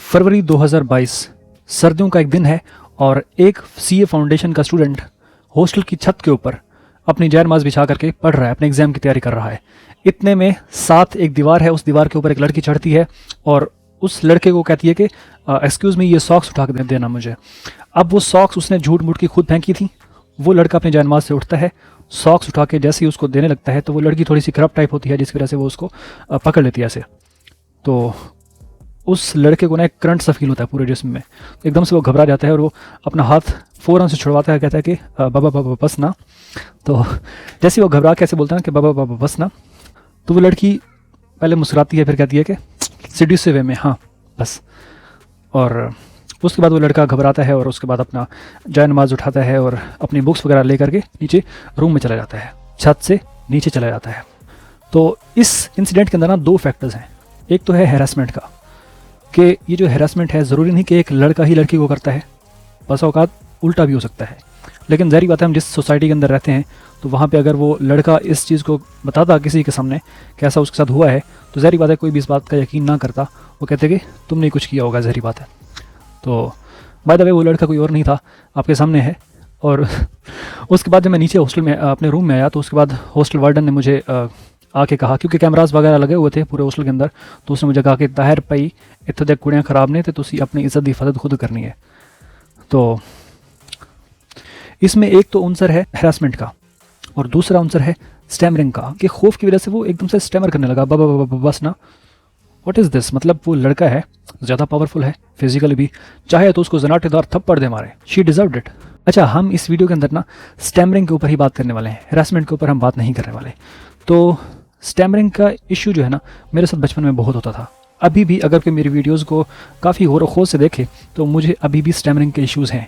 फरवरी 2022 सर्दियों का एक दिन है और एक सीए फाउंडेशन का स्टूडेंट हॉस्टल की छत के ऊपर अपनी जैन नमाज बिछा करके पढ़ रहा है, अपने एग्जाम की तैयारी कर रहा है। इतने में साथ एक दीवार है, उस दीवार के ऊपर एक लड़की चढ़ती है और उस लड़के को कहती है कि एक्सक्यूज़ मी, ये सॉक्स उठा के देना मुझे। अब वो सॉक्स उसने झूठ मूठ की खुद फेंकी थी। वो लड़का अपनी जैन नमाज से उठता है, सॉक्स उठा के जैसे ही उसको देने लगता है तो वो लड़की थोड़ी सी करप्ट टाइप होती है, जिसकी वजह से वो उसको पकड़ लेती है ऐसे। तो उस लड़के को ना एक करंट सा फील होता है पूरे जिस्म में। एकदम से वो घबरा जाता है और वो अपना हाथ फ़ौरन से छुड़वाता है, कहता है कि बाबा बाबा बस ना। तो जैसे ही वो घबरा के ऐसे बोलता है कि बाबा बाबा बस ना, तो वो लड़की पहले मुस्कुराती है, फिर कहती है कि सीडियस वे में हाँ बस। और उसके बाद वो लड़का घबराता है और उसके बाद अपना जय नमाज उठाता है और अपनी बुक्स वगैरह ले करके नीचे रूम में चला जाता है, छत से नीचे चला जाता है। तो इस इंसिडेंट के अंदर ना दो फैक्टर्स हैं। एक तो है हैरेसमेंट का, कि ये जो हैरेसमेंट है ज़रूरी नहीं कि एक लड़का ही लड़की को करता है, बस औकात उल्टा भी हो सकता है। लेकिन ज़ाहिर बात है, हम जिस सोसाइटी के अंदर रहते हैं तो वहाँ पे अगर वो लड़का इस चीज़ को बताता किसी के सामने कि ऐसा उसके साथ हुआ है, तो ज़ाहिर बात है कोई भी इस बात का यकीन ना करता, वो कहते कि तुमने कुछ किया होगा, ज़ाहिर बात है। तो बाय द वे वो लड़का कोई और नहीं था, आपके सामने है। और उसके बाद जब मैं नीचे हॉस्टल में अपने रूम में आया तो उसके बाद हॉस्टल वार्डन ने मुझे आके कहा, क्योंकि कैमरास वगैरह लगे हुए थे पूरे हॉस्टल के अंदर, तो उसने मुझे कहा कि ताहिर भाई इत्थे तक कुड़ियाँ ख़राब ने, तो तुसी अपनी इज्जत की हिफाजत खुद करनी है। तो इसमें एक तो आंसर है हैरेसमेंट का और दूसरा आंसर है स्टैमरिंग का, कि खौफ की वजह से वो एकदम से स्टैमर करने लगा, बाबा बाबा बस ना। What is this? मतलब वो लड़का है, ज़्यादा पावरफुल है फिजिकली भी, चाहे तो उसको जनाटेदार थप्पड़ दे मारे, शी डिजर्व्ड इट। अच्छा, हम इस वीडियो के अंदर ना स्टैमरिंग के ऊपर ही बात करने वाले हैं, हैरेसमेंट के ऊपर हम बात नहीं करने वाले। तो स्टैमरिंग का इशू जो है ना, मेरे साथ बचपन में बहुत होता था। अभी भी अगर कोई मेरी वीडियोज़ को काफ़ी गौर व खौज से देखे तो मुझे अभी भी स्टैमरिंग के इश्यूज़ हैं,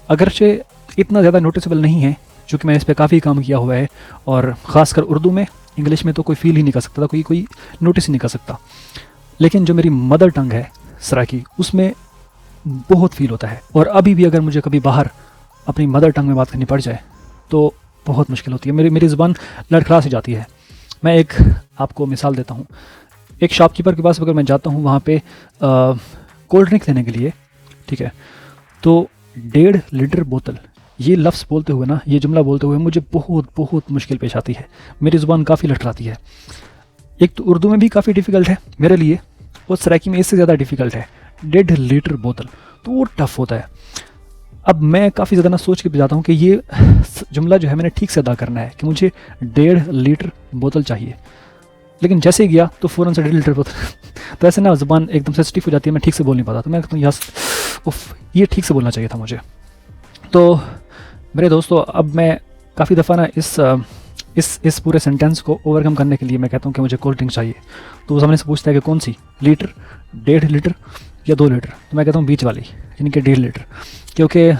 अगरचे इतना ज़्यादा नोटिसेबल नहीं है, चूँकि मैंने इस पर काफ़ी काम किया हुआ है। और ख़ासकर उर्दू में, इंग्लिश में तो कोई फील ही नहीं कर सकता था, कोई नोटिस ही नहीं कर सकता। लेकिन जो मेरी मदर टंग है सराकी, उसमें बहुत फील होता है। और अभी भी अगर मुझे कभी बाहर अपनी मदर टंग में बात करनी पड़ जाए तो बहुत मुश्किल होती है, मेरी ज़ुबान लड़खड़ा सी जाती है। मैं एक आपको मिसाल देता हूँ। एक शॉपकीपर के पास अगर मैं जाता हूँ वहाँ पे कोल्ड ड्रिंक लेने के लिए, ठीक है, तो 1.5 लीटर बोतल, ये लफ्ज़ बोलते हुए ना, ये जुमला बोलते हुए मुझे बहुत बहुत मुश्किल पेश आती है, मेरी ज़ुबान काफ़ी लड़खड़ाती है। एक तो उर्दू में भी काफ़ी डिफ़िकल्ट है मेरे लिए, और सराइकी में इससे ज़्यादा डिफ़िकल्ट है। 1.5 लीटर बोतल तो वो टफ़ होता है। अब मैं काफ़ी ज़्यादा ना सोच के जाता हूँ कि ये जुमला जो है मैंने ठीक से अदा करना है कि मुझे 1.5 लीटर बोतल चाहिए, लेकिन जैसे ही गया तो फ़ौरन से 1.5 लीटर बोतल तो ऐसे ना ज़ुबान एकदम से स्टिफ हो जाती है, मैं ठीक से बोल नहीं पाता। तो मैं कहता हूँ यस, उफ, ये ठीक से बोलना चाहिए था मुझे। तो मेरे दोस्तों, अब मैं काफ़ी दफ़ा ना इस पूरे सेंटेंस को ओवरकम करने के लिए मैं कहता हूँ कि मुझे कोल्ड ड्रिंक चाहिए, तो वो सामने से पूछता है कि कौन सी, लीटर, 1.5 लीटर या 2 लीटर, तो मैं कहता हूँ बीच वाली, यानी कि 1.5 लीटर। क्योंकि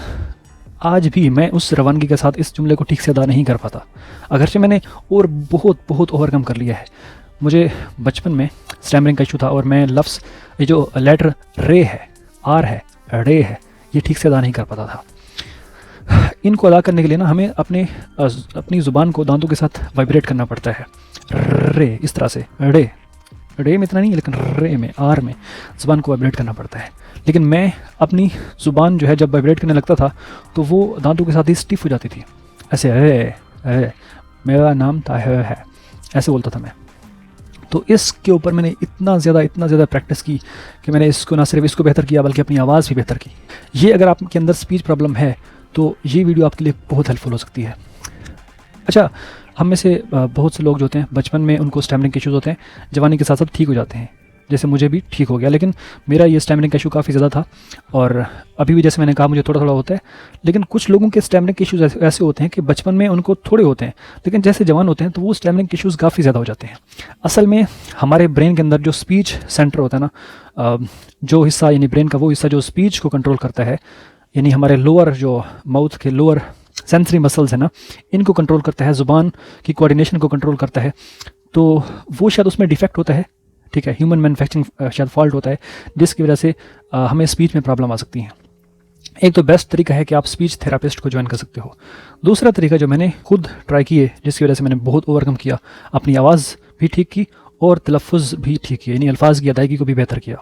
आज भी मैं उस रवानगी के साथ इस जुमले को ठीक से अदा नहीं कर पाता, अगरचे मैंने और बहुत बहुत ओवरकम कर लिया है। मुझे बचपन में स्टैमरिंग का इशू था और मैं लफ्ज़, ये जो लेटर रे है, आर है, रे है, ये ठीक से अदा नहीं कर पाता था। इनको अदा करने के लिए ना हमें अपनी ज़ुबान को दांतों के साथ वाइब्रेट करना पड़ता है, रे, इस तरह से, रे में इतना नहीं, लेकिन रे में, आर में ज़ुबान को वाइब्रेट करना पड़ता है। लेकिन मैं अपनी ज़ुबान जो है जब वाइब्रेट करने लगता था तो वो दांतों के साथ ही स्टिफ हो जाती थी, ऐसे मेरा नाम ताहिर है, ऐसे बोलता था मैं। तो इसके ऊपर मैंने इतना ज़्यादा प्रैक्टिस की कि मैंने इसको ना सिर्फ इसको बेहतर किया बल्कि अपनी आवाज़ भी बेहतर की। ये अगर आपके अंदर स्पीच प्रॉब्लम है तो ये वीडियो आपके लिए बहुत हेल्पफुल हो सकती है। अच्छा, हम में से बहुत से लोग जो होते हैं बचपन में उनको स्टैमरिंग के इशूज़ होते हैं, जवानी के साथ साथ ठीक हो जाते हैं, जैसे मुझे भी ठीक हो गया। लेकिन मेरा ये स्टैमरिंग का इशू काफ़ी ज़्यादा था और अभी भी जैसे मैंने कहा मुझे थोड़ा थोड़ा होता है। लेकिन कुछ लोगों के स्टैमरिंग के इशूज़ ऐसे होते हैं कि बचपन में उनको थोड़े होते हैं, लेकिन जैसे जवान होते हैं तो वो स्टैमरिंग के इशूज़ काफ़ी ज़्यादा हो जाते हैं। असल में हमारे ब्रेन के अंदर जो स्पीच सेंटर होता है ना, जो हिस्सा यानी ब्रेन का वो हिस्सा जो स्पीच को कंट्रोल करता है, यानी हमारे लोअर जो माउथ के लोअर सेंसरी मसल्स है ना, इनको कंट्रोल करता है, ज़ुबान की कोऑर्डिनेशन को कंट्रोल करता है, तो वो शायद उसमें डिफेक्ट होता है, ठीक है, ह्यूमन मैन्युफैक्चरिंग शायद फॉल्ट होता है, जिसकी वजह से हमें स्पीच में प्रॉब्लम आ सकती है। एक तो बेस्ट तरीका है कि आप स्पीच थेरापिस्ट को ज्वाइन कर सकते हो। दूसरा तरीका जो मैंने खुद ट्राई किए, जिसकी वजह से मैंने बहुत ओवरकम किया, अपनी आवाज़ भी ठीक की और तलफ़ुज़ भी ठीक किया, यानी अल्फाज की अदायगी को भी बेहतर किया।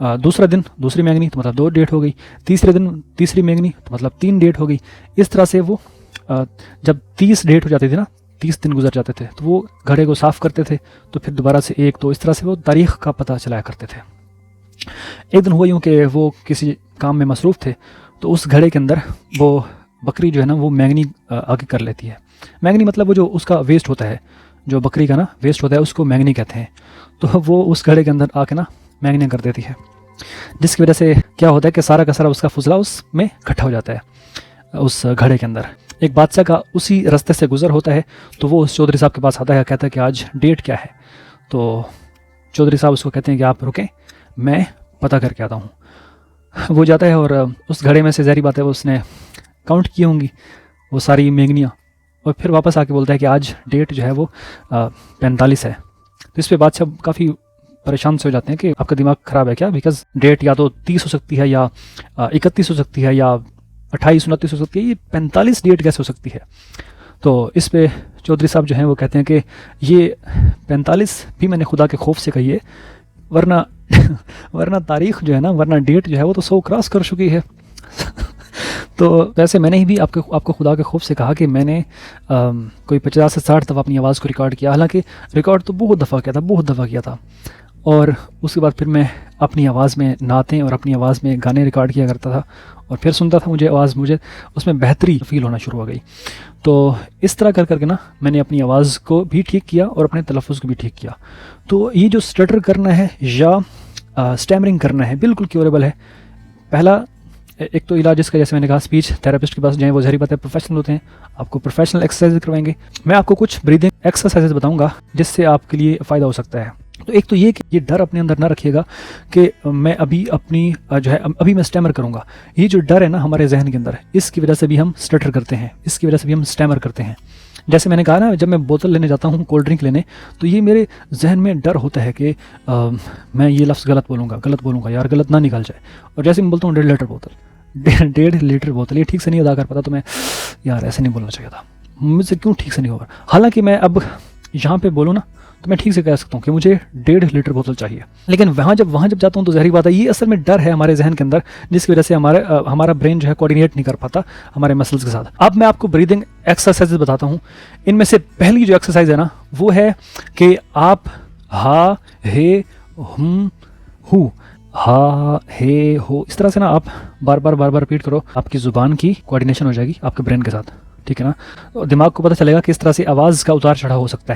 दूसरा दिन दूसरी मैंगनी तो मतलब 2 डेट हो गई, तीसरे दिन तीसरी मैंगनी तो मतलब 3 डेट हो गई। इस तरह से वो जब 30 डेट हो जाती थी ना, 30 दिन गुजर जाते थे, तो वो घड़े को साफ़ करते थे, तो फिर दोबारा से 1, तो इस तरह से वो तारीख़ का पता चलाया करते थे। एक दिन हुआ यूँ कि वो किसी काम में मसरूफ़ थे, तो उस घड़े के अंदर वो बकरी जो है ना वो मैंगनी आगे कर लेती है। मैंगनी मतलब वो जो उसका वेस्ट होता है, जो बकरी का ना वेस्ट होता है, उसको मैंगनी कहते हैं। तो वो उस घड़े के अंदर आके ना मैंगनियाँ कर देती है, जिसकी वजह से क्या होता है कि सारा का सारा उसका फुजला उसमें इकट्ठा हो जाता है उस घड़े के अंदर। एक बादशाह का उसी रास्ते से गुजर होता है, तो वो उस चौधरी साहब के पास आता है, कहता है कि आज डेट क्या है। तो चौधरी साहब उसको कहते हैं कि आप रुकें, मैं पता करके आता हूँ। वो जाता है और उस घड़े में से ज़ाहिर बात है वो उसने काउंट की होंगी वो सारी मैंगनियाँ, और फिर वापस आके बोलता है कि आज डेट जो है वो 45 है। तो इस पर बादशाह काफ़ी परेशान से हो जाते हैं कि आपका दिमाग ख़राब है क्या, बिकॉज डेट या तो 30 हो सकती है या 31 हो सकती है या 28-29 हो सकती है, ये 45 डेट कैसे हो सकती है। तो इस पे चौधरी साहब जो हैं वो कहते हैं कि ये 45 भी मैंने खुदा के खौफ से कही है, वरना वरना तारीख़ जो है ना, वरना डेट जो है वो तो 100 क्रॉस कर चुकी है। तो वैसे मैंने ही भी आपको खुदा के खौफ से कहा कि मैंने कोई 50 से 60 दफ़ा अपनी आवाज़ को रिकॉर्ड किया, हालांकि रिकॉर्ड तो बहुत दफ़ा किया था। और उसके बाद फिर मैं अपनी आवाज़ में नातें और अपनी आवाज़ में गाने रिकॉर्ड किया करता था, और फिर सुनता था, मुझे उसमें बेहतरी फील होना शुरू हो गई। तो इस तरह करके ना मैंने अपनी आवाज़ को भी ठीक किया और अपने तलफ़ुज़ को भी ठीक किया। तो ये जो स्टटर करना है या स्टैमरिंग करना है, बिल्कुल क्योरेबल है। पहला एक तो इलाज इसका, जैसे मैंने कहा, स्पीच थेरेपिस्ट के पास जाएं, वो ज़ाहिर बात है प्रोफेशनल होते हैं, आपको प्रोफेशनल एक्सरसाइज करवाएंगे। मैं आपको कुछ ब्रीदिंग एक्सरसाइजेज बताऊंगा जिससे आपके लिए फ़ायदा हो सकता है। तो एक तो ये कि ये डर अपने अंदर ना रखिएगा कि मैं अभी अपनी जो है अभी मैं स्टैमर करूँगा। ये जो डर है ना हमारे जहन के अंदर, इसकी वजह से भी हम स्टटर करते हैं, इसकी वजह से भी हम स्टैमर करते हैं। जैसे मैंने कहा ना, जब मैं बोतल लेने जाता हूँ, कोल्ड ड्रिंक लेने, तो ये मेरे जहन में डर होता है कि मैं ये लफ्ज़ गलत बोलूँगा, यार गलत ना निकल जाए। और जैसे मैं बोलता हूँ 1.5 लीटर बोतल, ये ठीक से नहीं अदा कर पाता, तो मैं यार ऐसे नहीं बोलना चाहिए था, मुझसे क्यों ठीक से नहीं होगा। हालांकि मैं अब यहाँ पे बोलूँ ना तो मैं ठीक से कह सकता हूँ कि मुझे 1.5 लीटर बोतल चाहिए, लेकिन वहाँ जब जाता हूँ तो ज़ाहिर बात है ये असल में डर है हमारे जहन के अंदर, जिसकी वजह से हमारा ब्रेन जो है कोऑर्डिनेट नहीं कर पाता हमारे मसल्स के साथ। अब मैं आपको ब्रीदिंग एक्सरसाइजेज बताता हूँ। इनमें से पहली जो एक्सरसाइज है ना वो है कि आप हा हे हम हु, हा हे हो, इस तरह से ना आप बार बार रिपीट करो, आपकी ज़ुबान की कोऑर्डिनेशन हो जाएगी आपके ब्रेन के साथ, ठीक है ना। तो दिमाग को पता चलेगा कि इस तरह से आवाज़ का उतार चढ़ाव हो सकता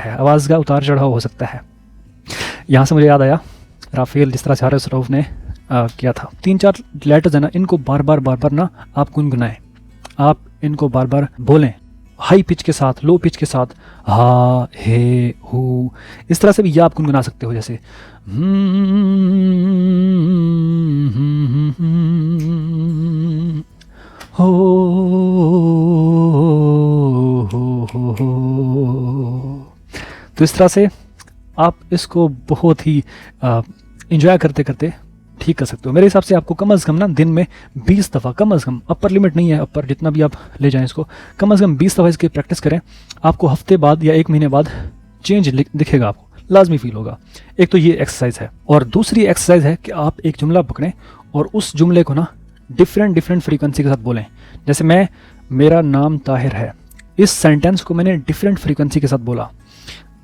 है, यहाँ से मुझे याद आया राफेल जिस तरह से हारिस रऊफ ने किया था। 3-4 लेटर्स है ना, इनको बार बार ना आप गुनगुनाएं, आप इनको बार बार बोलें, हाई पिच के साथ, लो पिच के साथ, हा हे हु, इस तरह से भी ये आप गुनगुना सकते हो। जैसे हो तो इस तरह से आप इसको बहुत ही एंजॉय करते करते ठीक कर सकते हो। मेरे हिसाब से आपको कम अज़ कम ना दिन में 20 दफ़ा, कम अज़ कम, अपर लिमिट नहीं है, अपर जितना भी आप ले जाएं इसको, कम अज़ कम 20 दफ़ा इसकी प्रैक्टिस करें। आपको हफ्ते बाद या 1 महीने बाद चेंज दिखेगा, आपको लाजमी फील होगा। एक तो ये एक्सरसाइज है, और दूसरी एक्सरसाइज है कि आप एक जुमला पकड़ें और उस जुमले को ना डिफरेंट फ्रीक्वेंसी के साथ बोलें। जैसे मेरा नाम ताहिर है, इस सेंटेंस को मैंने डिफरेंट फ्रीक्वेंसी के साथ बोला।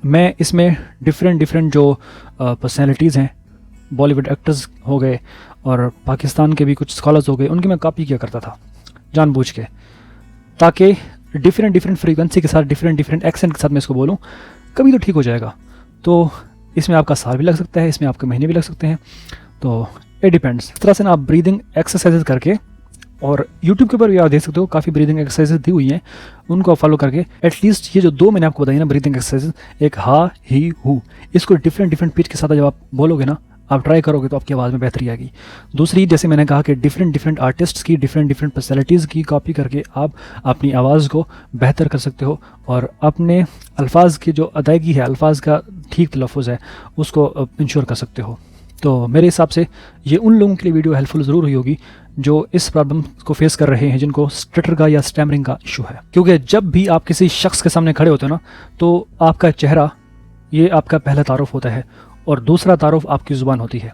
मैं इसमें डिफरेंट जो पर्सनैलिटीज़ हैं, बॉलीवुड एक्टर्स हो गए और पाकिस्तान के भी कुछ स्कॉलर्स हो गए, उनकी मैं कॉपी किया करता था जानबूझ के, ताकि डिफरेंट फ्रीक्वेंसी के साथ, डिफरेंट एक्सेंट के साथ मैं इसको बोलूँ, कभी तो ठीक हो जाएगा। तो इसमें आपका साल भी लग सकता है, इसमें आपके महीने भी लग सकते हैं, तो इट डिपेंड्स। इस तरह से ना आप ब्रीदिंग एक्सरसाइजेज करके, और यूट्यूब के ऊपर भी आप देख सकते हो काफ़ी ब्रीदिंग एक्सरसाइजेज दी हुई हैं, उनको फॉलो करके एटलीस्ट ये जो 2 मैंने आपको बताई ना ब्रीदिंग एक्सरसाइजेज, एक हा ही हु, इसको डिफरेंट पिच के साथ जब आप बोलोगे ना, आप ट्राई करोगे तो आपकी आवाज़ में बेहतरी आएगी। दूसरी, जैसे मैंने कहा कि डिफरेंट आर्टिस्ट्स की डिफरेंट पर्सनैलिटीज़ की कॉपी करके आप अपनी आवाज़ को बेहतर कर सकते हो, और अपने अल्फाज की जो अदायगी है, अल्फाज का ठीक तलफ़ुज़ है, उसको इंश्योर कर सकते हो। तो मेरे हिसाब से ये उन लोगों के लिए वीडियो हेल्पफुल ज़रूर हुई होगी जो इस प्रॉब्लम को फेस कर रहे हैं, जिनको स्टटर का या स्टैमरिंग का इशू है। क्योंकि जब भी आप किसी शख्स के सामने खड़े होते हो ना, तो आपका चेहरा ये आपका पहला तारुफ होता है, और दूसरा तारुफ आपकी ज़ुबान होती है।